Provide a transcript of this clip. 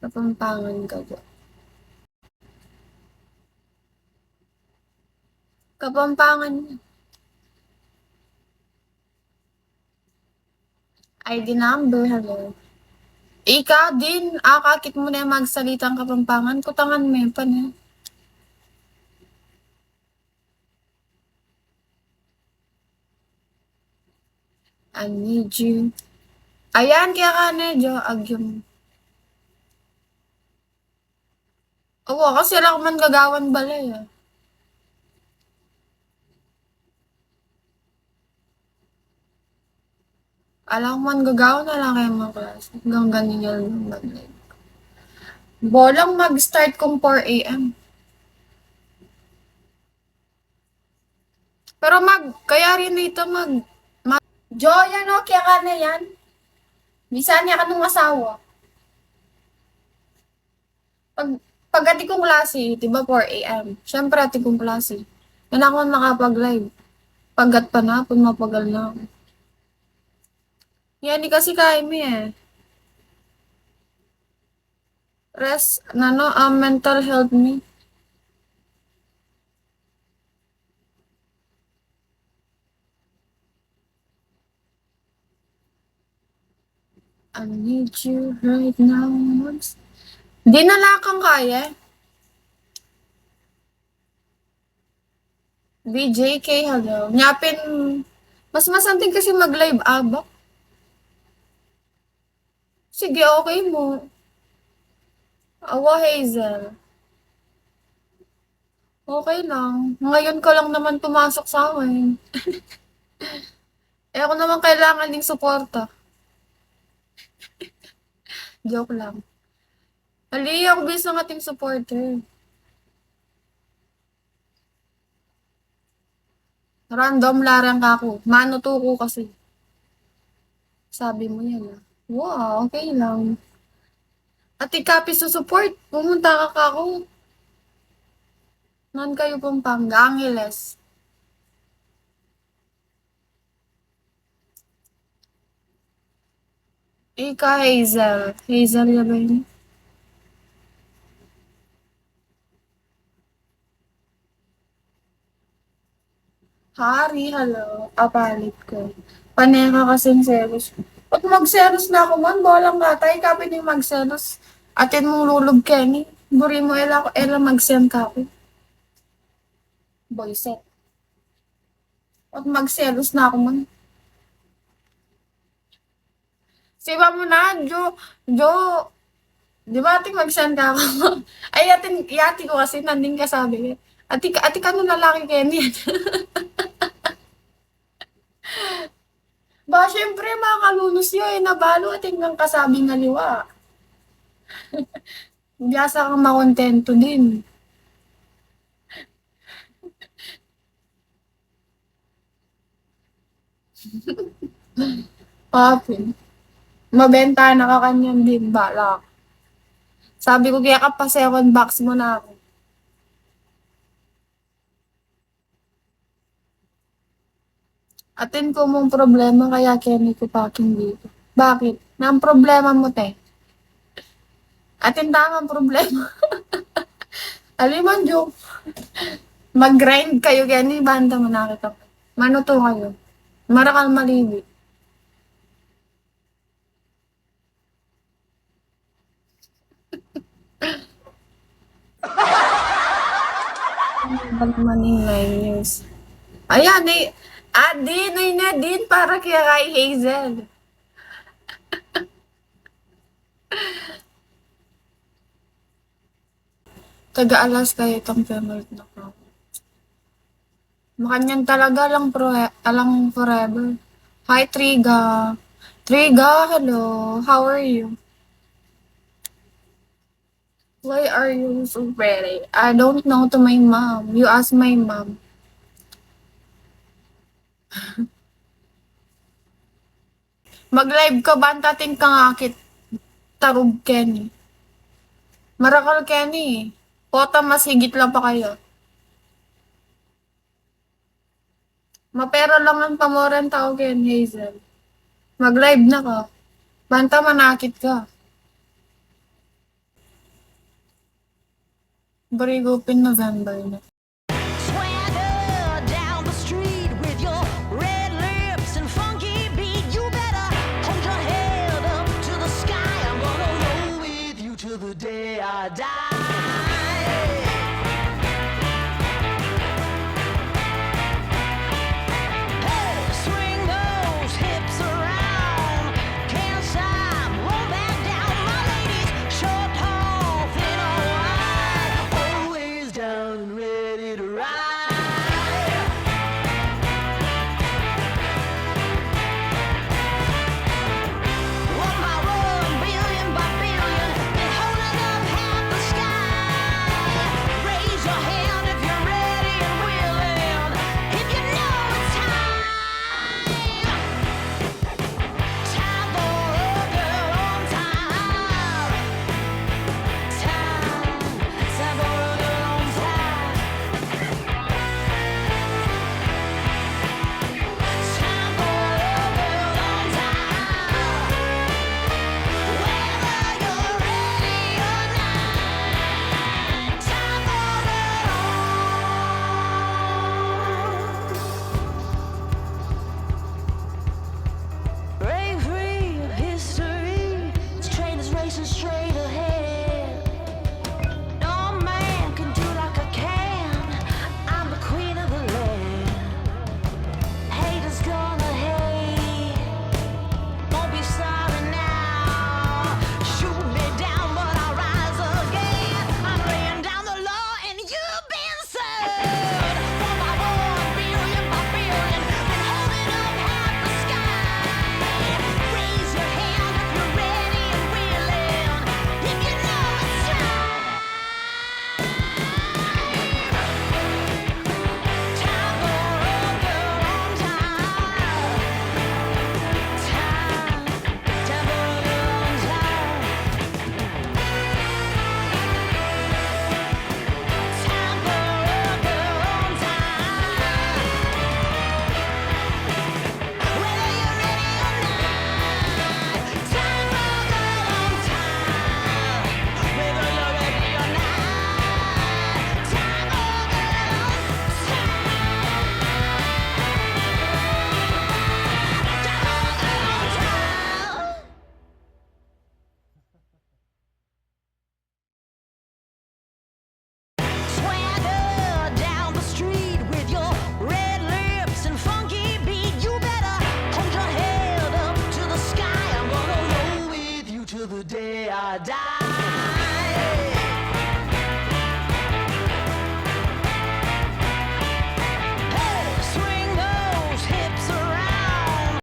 Kapampangan ka ba? Kapampangan ID number, hello. Ikaw din, kakit mo na yung magsalitang Kapampangan. Kutangan mo yun pa na. I need you. Ayan, kaya ka na, Jo, agyam. Oo, kasi lang man gagawan balay, ah. Alam man gagawan na lang kayo mga klase. Hanggang ganyan yung balay. Bolang mag-start kung 4 a.m. Pero kaya rin dito Jo, yan o, kaya ka na yan. Bisa niya ka nung asawa. Pag, pag ati kong klase, di ba 4 a.m. Siyempre ati kong klase. Yan ako nakapag-live. Pagat pa na, kung mapagal na ako. Yan, di kasi kaya mo eh. Mental health me. I need you right now. Di na lakang kaya. BJK, hello. Nyapin, mas masanting kasi mag-live abak. Sige, okay mo. Awa, Hazel. Okay lang. Ngayon ka lang naman pumasok sa akin. Eh ako naman kailangan ng suporta. Joke lang. Ali, ako bis ng ating supporter. Random larang ka ako. Mano tuko kasi. Sabi mo yan ah. Wow, okay lang. At ikapi support. Pumunta ka ako. Nan kayo Pampanga, Angeles. Ika Hazel. Hazel ya ba yun? Hari, hello. Apalit ko. Panenga kasing selos. Pag magselos na ako man, bolang katay. Kapi ni magselos. Atin mong lulog Kenny. Buri mo ela mag-send ka ako. Boyset. Pag magselos na ako man. Siba mo na, Jo, di ba ating mag-send ka ako? Ay, yati ko kasi nanding kasabi. Ati ka nung lalaki Kenny. Ba, syempre, mga kalunos yun, eh, nabalo at hanggang kasabing ngaliwa. Biyasa kang makontento din. Papi, mabenta na ka kanyan din, balak. Sabi ko, kaya ka pa second box mo na ako. Atin ko mong problema, kaya Kenny ko paking dito. Bakit? Na ang problema mo, te. Atin tamang problema. Aliman, joke. Mag-grind kayo, Kenny, banda mo nakita ko. Manuto kayo. Marakal maliwi. Bag maning 9 years. Ayan, eh. Din, ay na din para kaya kay Hazel. Taga-alas kayo itong Femold na ko. Makanyan talaga lang alang forever. Hi, Triga. Triga, hello. How are you? Why are you so pretty? I don't know to my mom. You ask my mom. Mag-live ka ba? Tating kangakit. Tarog Kenny. Marakal Kenny. Kota mas higit lang pa kayo. Mapera lang ang pamoran tao Ken Hazel. Mag-live na ka. Banta manakit ka. Barigupin November na. Swagger down the street with your red lips and funky beat. You better hold your head up to the sky. I'm gonna roll with you till the day I die. Hey, swing those hips around. Can't stop, roll back down. My ladies, short, tall, thin or wide, always down and ready to ride. One by one, billion by billion, been holding up half the sky. Raise your hand if you're ready and willing, if you know it's time. Time for a girl on time. Time for a girl on time. Time for a girl on time. Whether you're ready or not, time for it all. Break free of history. This train is racing straight ahead. No man can do like I can. I'm the queen of the land. Haters gonna hate. Won't be sorry now. Shoot me down, but I'll rise again. I'm laying down the law, and you've been served. One by one, billion by billion, been holding up half the sky. Raise your hand if you're ready and willing, if you know it's time. Time for a girl on time. Time for a girl on time. Time for a girl on time. Whether you're ready or not, time for a girl on time. Whether you're ready or not, time for a girl on time. Swagger down the street with your red lips and funky beat. You better hold your head up to the sky. I'm gonna roll with you till the day I die.